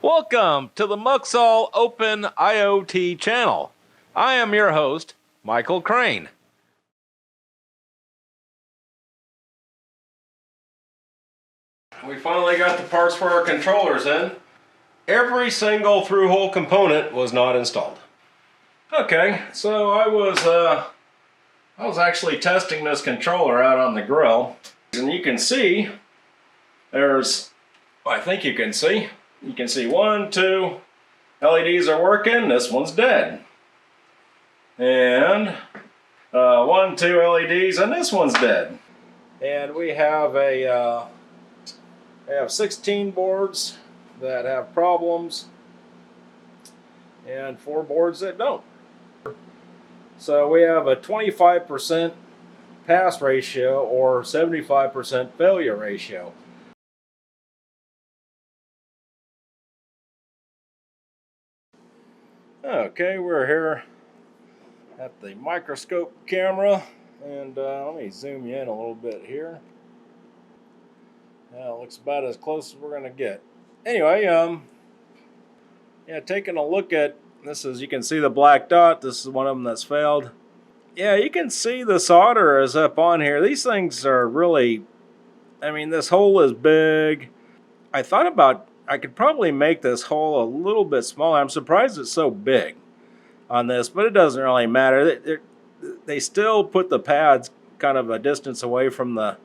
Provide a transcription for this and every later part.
Welcome to the Muxall Open IoT channel. I am your host, Michael Crane. We finally got the parts for our controllers in. Every single through-hole component was not installed. Okay, so I was actually testing this controller out on the grill, and you can see I think you can see 1, 2 LEDs are working. This one's dead, and 1, 2 LEDs, and this one's dead. And we have 16 boards that have problems and 4 boards that don't. So we have a 25% pass ratio or 75% failure ratio. Okay, we're here at the microscope camera, and let me zoom you in a little bit here. It looks about as close as we're going to get. Anyway, taking a look at this, is you can see the black dot. This is one of them that's failed. Yeah, you can see the solder is up on here. These things are really, this hole is big. I thought about, I could probably make this hole a little bit smaller. I'm surprised it's so big on this, but it doesn't really matter. They still put the pads kind of a distance away from the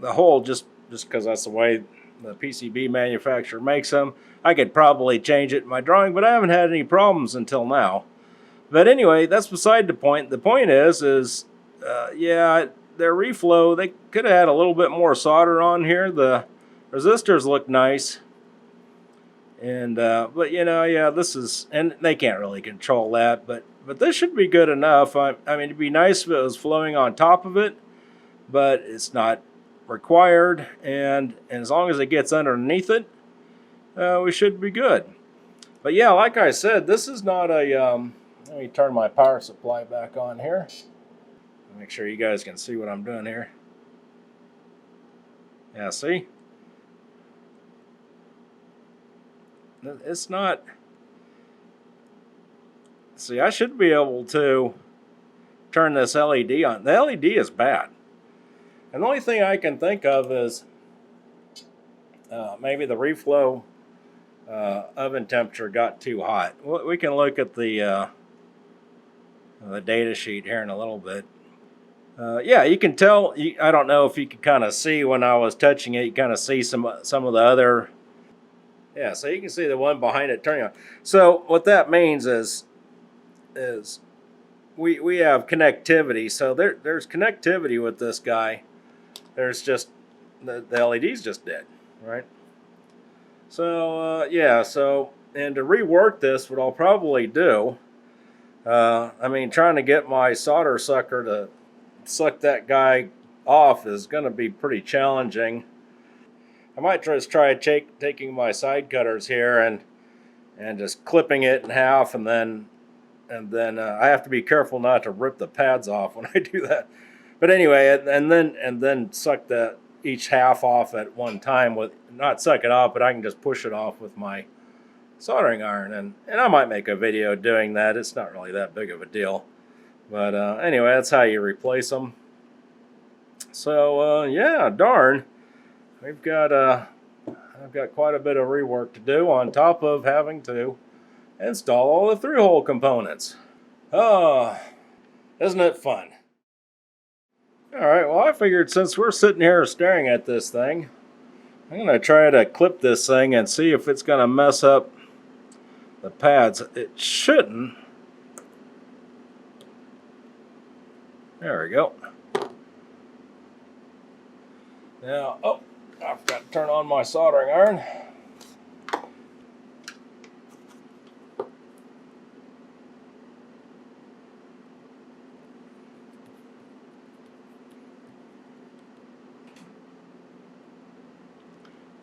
hole, just because that's the way the PCB manufacturer makes them. I could probably change it in my drawing, but I haven't had any problems until now. But anyway, that's beside the point. The point is their reflow, they could have had a little bit more solder on here. The resistors look nice, and but this is, and they can't really control that, but this should be good enough. It'd be nice if it was flowing on top of it, but it's not required, and as long as it gets underneath it, we should be good. But yeah, like I said, this is not a let me turn my power supply back on here. Make sure you guys can see what I'm doing here. Yeah, see? It's not... See, I should be able to turn this LED on. The LED is bad. And the only thing I can think of is maybe the reflow oven temperature got too hot. We can look at the data sheet here in a little bit. Yeah, you can tell. I don't know if you can kind of see when I was touching it. You kind of see some of the other. Yeah, so you can see the one behind it turning on. So what that means is we have connectivity. So there's connectivity with this guy. There's just the LED's just dead, right? So and to rework this, what I'll probably do, trying to get my solder sucker to suck that guy off is going to be pretty challenging. I might just try taking my side cutters here and just clipping it in half, and then I have to be careful not to rip the pads off when I do that. But anyway, and then suck each half off at one time, with not suck it off, but I can just push it off with my soldering iron, and I might make a video doing that. It's not really that big of a deal, but anyway, that's how you replace them. So yeah, darn, I've got quite a bit of rework to do on top of having to install all the through-hole components. Oh, isn't it fun? Alright, well, I figured since we're sitting here staring at this thing, I'm going to try to clip this thing and see if it's going to mess up the pads. It shouldn't. There we go. Now, I've got to turn on my soldering iron.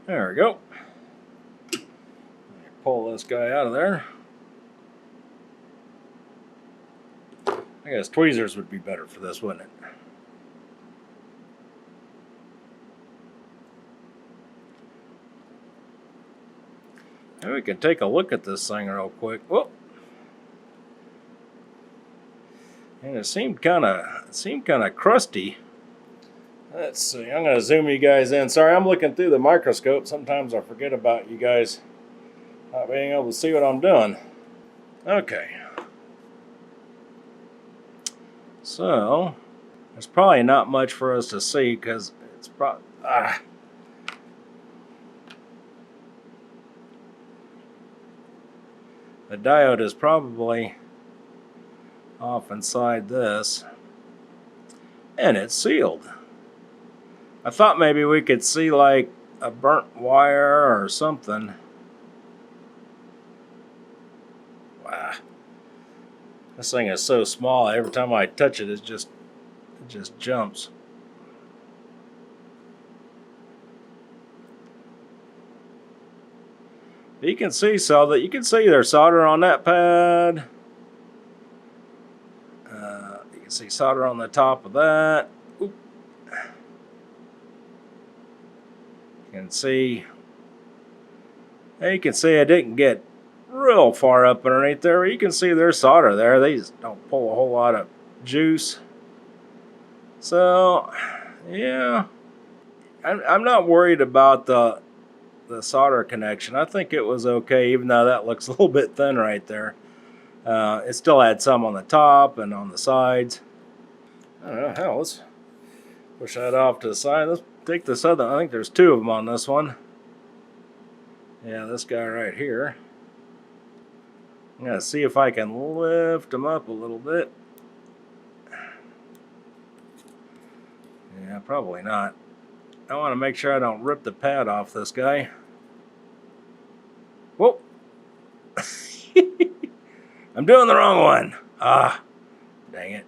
There we go. Pull this guy out of there. I guess tweezers would be better for this, wouldn't it? Maybe we can take a look at this thing real quick. Whoop. And it seemed kind of crusty. Let's see. I'm going to zoom you guys in. Sorry, I'm looking through the microscope. Sometimes I forget about you guys not being able to see what I'm doing. Okay. So, there's probably not much for us to see because it's probably... The diode is probably off inside this. And it's sealed. I thought maybe we could see like a burnt wire or something. Wow. This thing is so small, every time I touch it, it just jumps. You can see you can see there's solder on that pad. You can see solder on the top of that. Oop. You can see I didn't get real far up underneath there. You can see there's solder there. They just don't pull a whole lot of juice. So, yeah, I'm not worried about the solder connection. I think it was okay, even though that looks a little bit thin right there. It still had some on the top and on the sides. I don't know, hell, let's push that off to the side. Let's take this other, I think there's two of them on this one. Yeah, this guy right here. I'm going to see if I can lift him up a little bit. Yeah, probably not. I want to make sure I don't rip the pad off this guy. Whoa! I'm doing the wrong one. Ah, dang it.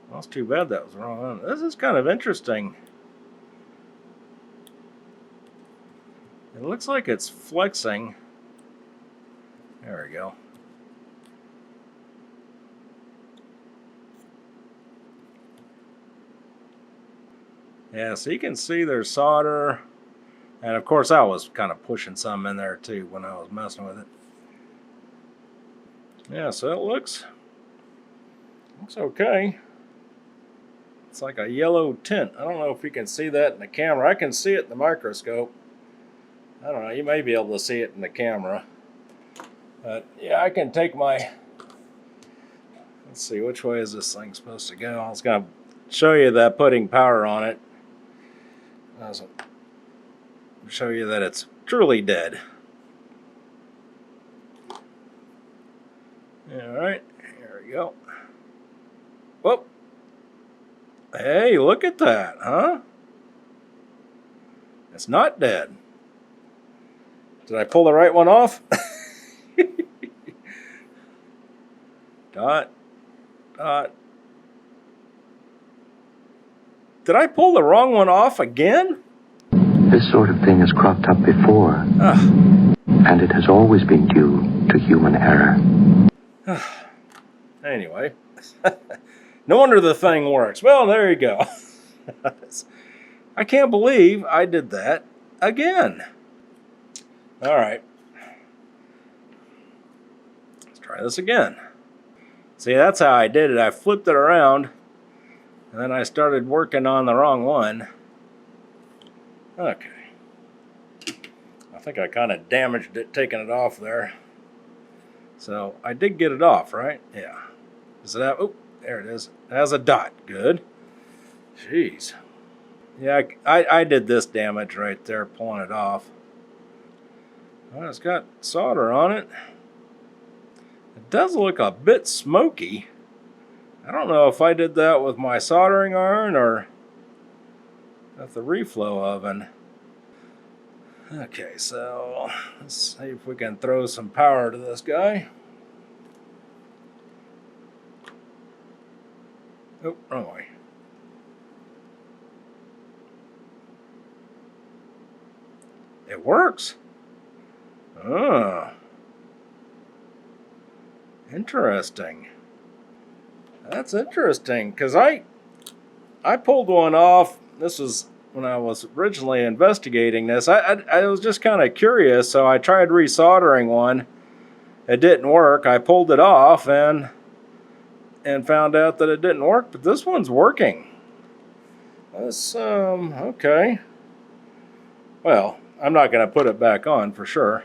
Well, it's too bad that was wrong. This is kind of interesting. It looks like it's flexing. There we go. Yeah, so you can see there's solder. And of course I was kind of pushing some in there too when I was messing with it. Yeah, so it looks okay. It's like a yellow tint. I don't know if you can see that in the camera. I can see it in the microscope. I don't know, you may be able to see it in the camera. But yeah, I can take my... Let's see, which way is this thing supposed to go? I was going to show you that putting power on it. I was show you that it's truly dead. Alright, here we go. Whoop! Hey, look at that, huh? It's not dead. Did I pull the right one off? Dot. Did I pull the wrong one off again? This sort of thing has cropped up before. And it has always been due to human error. Anyway. No wonder the thing works. Well, there you go. I can't believe I did that again. Alright. Let's try this again. See, that's how I did it. I flipped it around, and then I started working on the wrong one. Okay. I think I kind of damaged it taking it off there. So, I did get it off, right? Yeah. Does it have... Oh, there it is. It has a dot. Good. Jeez. Yeah, I did this damage right there, pulling it off. Well, it's got solder on it. It does look a bit smoky. I don't know if I did that with my soldering iron or at the reflow oven. Okay, so let's see if we can throw some power to this guy. Oh, wrong way. It works. Oh, interesting. That's interesting, because I pulled one off. This was when I was originally investigating this. I was just kind of curious, so I tried resoldering one. It didn't work. I pulled it off and found out that it didn't work, but this one's working. That's okay. Well, I'm not going to put it back on for sure.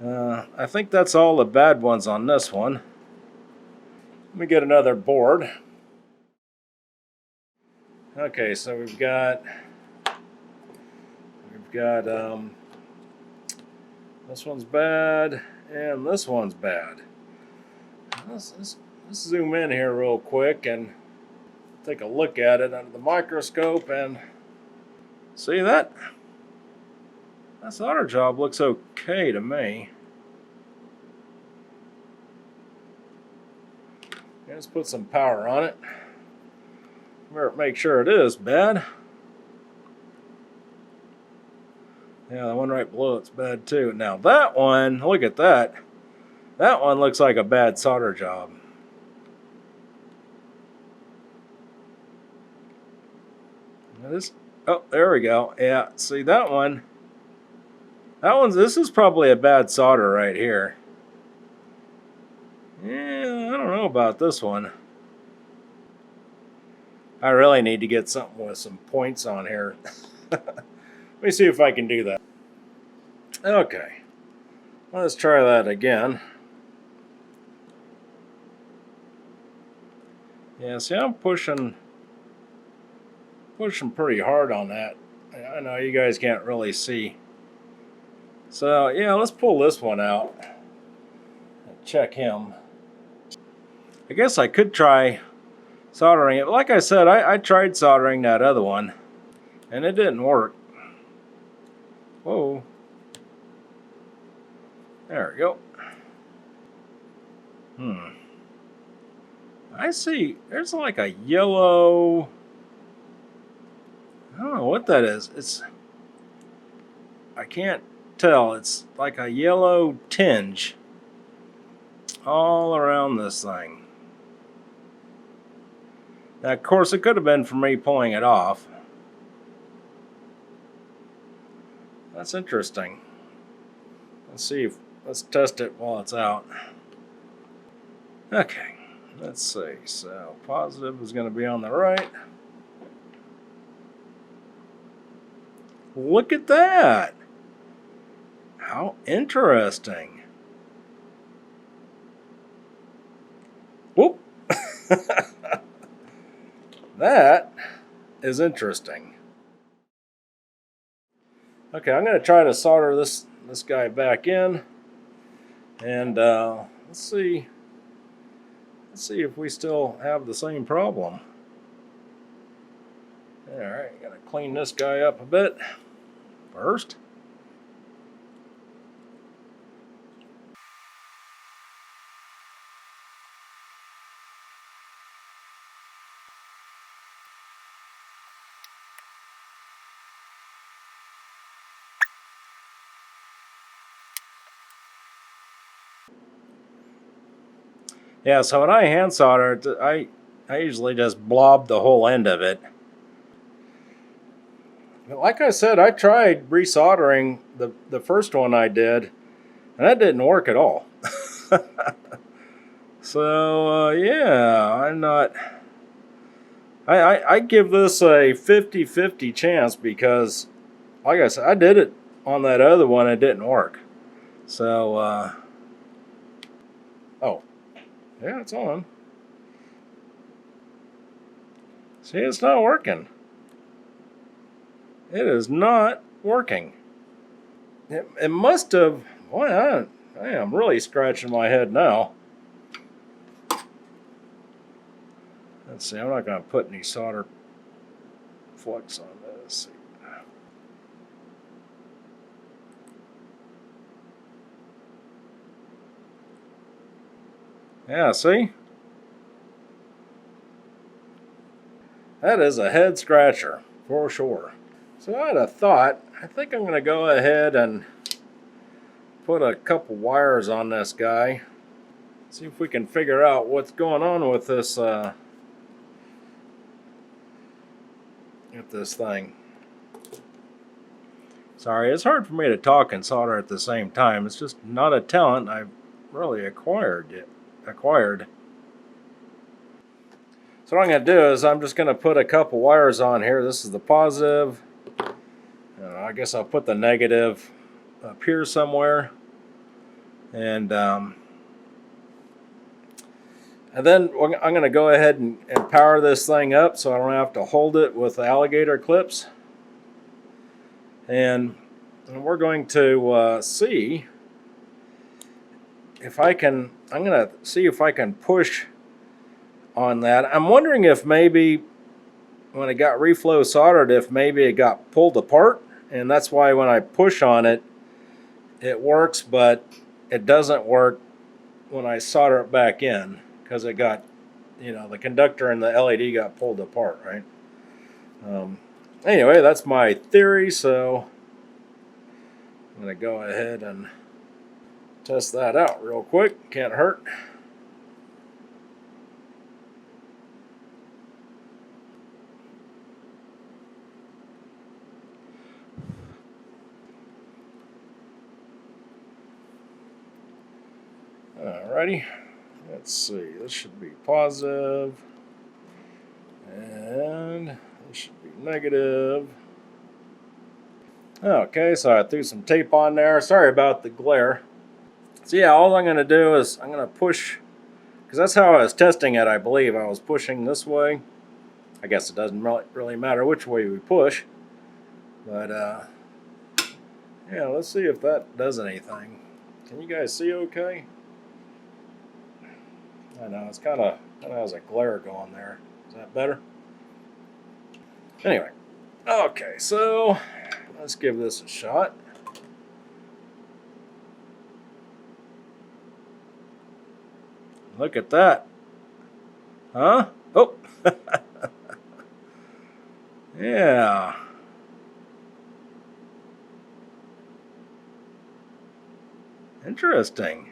I think that's all the bad ones on this one. Let me get another board. Okay, so we've got this one's bad and this one's bad. Let's zoom in here real quick and take a look at it under the microscope and see that solder job looks okay to me. Let's put some power on it. Make sure it is bad. Yeah, the one right below it's bad too. Now that one, look at that. That one looks like a bad solder job. Oh, there we go. Yeah, see that one. This is probably a bad solder right here. Yeah, I don't know about this one. I really need to get something with some points on here. Let me see if I can do that. Okay, let's try that again. Yeah, see, I'm pushing pretty hard on that. I know you guys can't really see. So yeah, let's pull this one out and check him. I guess I could try soldering it. Like I said, I tried soldering that other one and it didn't work. Whoa. There we go. I see there's like a yellow, I don't know what that is. I can't tell. It's like a yellow tinge all around this thing. Now, of course, it could have been from me pulling it off. That's interesting. Let's test it while it's out. Okay, let's see. So positive is going to be on the right. Look at that. How interesting. Whoop. That is interesting. Okay, I'm going to try to solder this guy back in, and let's see if we still have the same problem. All right, got to clean this guy up a bit first. Yeah, so when I hand solder, I usually just blob the whole end of it. But like I said, I tried resoldering the first one I did, and that didn't work at all. So yeah, I'm not. I give this a 50-50 chance because, like I said, I did it on that other one, it didn't work. So oh. Yeah, it's on. See, it's not working. It is not working. It must have. Boy, I am really scratching my head now. Let's see, I'm not going to put any solder flux on this. Yeah, see? That is a head scratcher, for sure. So I had a thought. I think I'm going to go ahead and put a couple wires on this guy. See if we can figure out what's going on with this thing. Sorry, it's hard for me to talk and solder at the same time. It's just not a talent I've really acquired. So what I'm going to do is I'm just going to put a couple wires on here. This is the positive. I guess I'll put the negative up here somewhere. And then I'm going to go ahead and power this thing up so I don't have to hold it with alligator clips. And we're going to see if I can, I'm going to see if I can push on that. I'm wondering if maybe when it got reflow soldered, if maybe it got pulled apart, and that's why when I push on it, it works, but it doesn't work when I solder it back in, because it got, the conductor and the LED got pulled apart, right? Anyway, that's my theory, so I'm going to go ahead and test that out real quick. Can't hurt. Alrighty, let's see, this should be positive, and this should be negative. Okay, so I threw some tape on there. Sorry about the glare. So yeah, all I'm going to do is I'm going to push, because that's how I was testing it, I believe. I was pushing this way. I guess it doesn't really matter which way we push. But, yeah, let's see if that does anything. Can you guys see okay? I know, it's kind of has a glare going there. Is that better? Anyway, okay, so let's give this a shot. Look at that. Huh? Oh. Yeah. Interesting.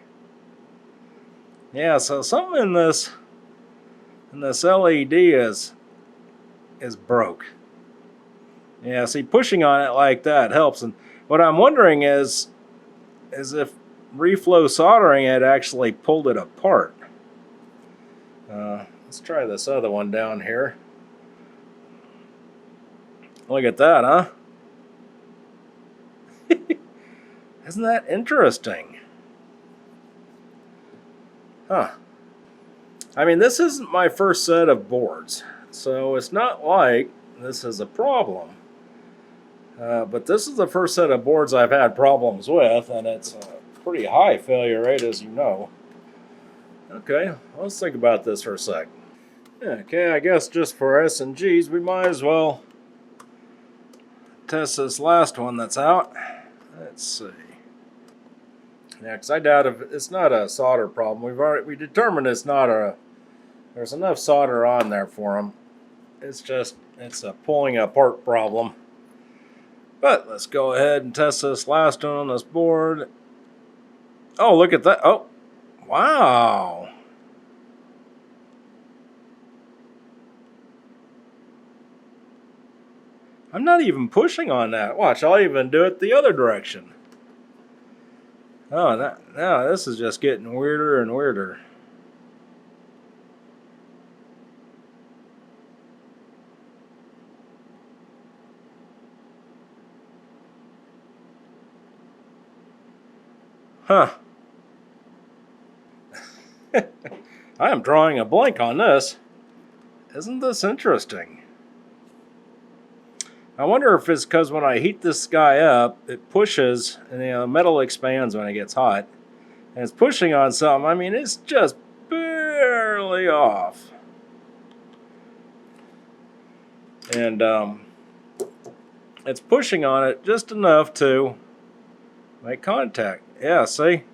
Yeah, so something in this LED is broke. Yeah, see, pushing on it like that helps. And what I'm wondering is if reflow soldering it actually pulled it apart. Let's try this other one down here. Look at that, huh? Isn't that interesting? Huh. I mean, this isn't my first set of boards, so it's not like this is a problem. But this is the first set of boards I've had problems with, and it's a pretty high failure rate, as you know. Okay, let's think about this for a sec. Okay, I guess just for S&Gs, we might as well test this last one that's out. Let's see. Yeah, because I doubt if it's not a solder problem. We determined it's not there's enough solder on there for them. It's a pulling apart problem. But let's go ahead and test this last one on this board. Oh, look at that. Oh, wow. I'm not even pushing on that. Watch, I'll even do it the other direction. Oh, now this is just getting weirder and weirder. Huh. I am drawing a blank on this. Isn't this interesting? I wonder if it's because when I heat this guy up, it pushes, and the metal expands when it gets hot. And it's pushing on something. I mean, it's just barely off. And it's pushing on it just enough to make contact. Yeah, see?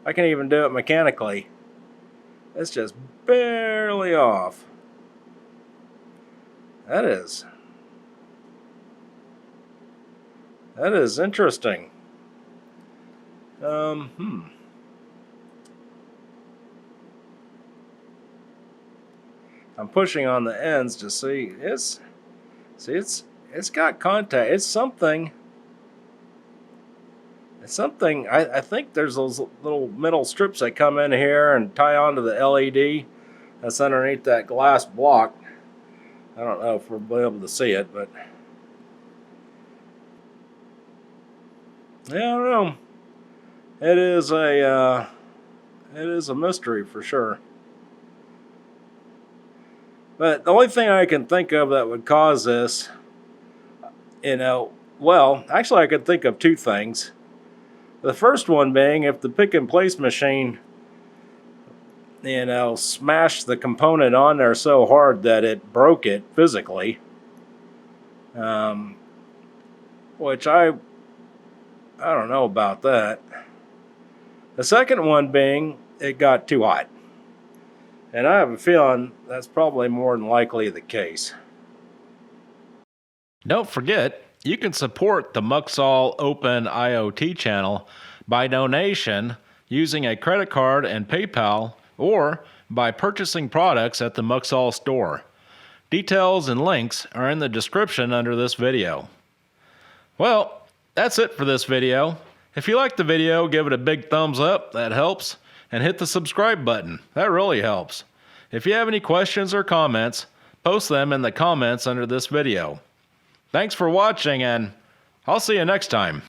I can even do it mechanically. It's just barely off. That is interesting. I'm pushing on the ends to see. It's got contact. It's something. It's something. I think there's those little metal strips that come in here and tie onto the LED that's underneath that glass block. I don't know if we'll be able to see it, but yeah, I don't know. It is a mystery for sure. But the only thing I can think of that would cause this, well, actually I could think of two things. The first one being if the pick and place machine, smashed the component on there so hard that it broke it physically, which I don't know about that. The second one being it got too hot. And I have a feeling that's probably more than likely the case. Don't forget, you can support the Muxall Open IoT channel by donation using a credit card and PayPal or by purchasing products at the Muxall store. Details and links are in the description under this video. Well, that's it for this video. If you liked the video, give it a big thumbs up, that helps, and hit the subscribe button, that really helps. If you have any questions or comments, post them in the comments under this video. Thanks for watching, and I'll see you next time.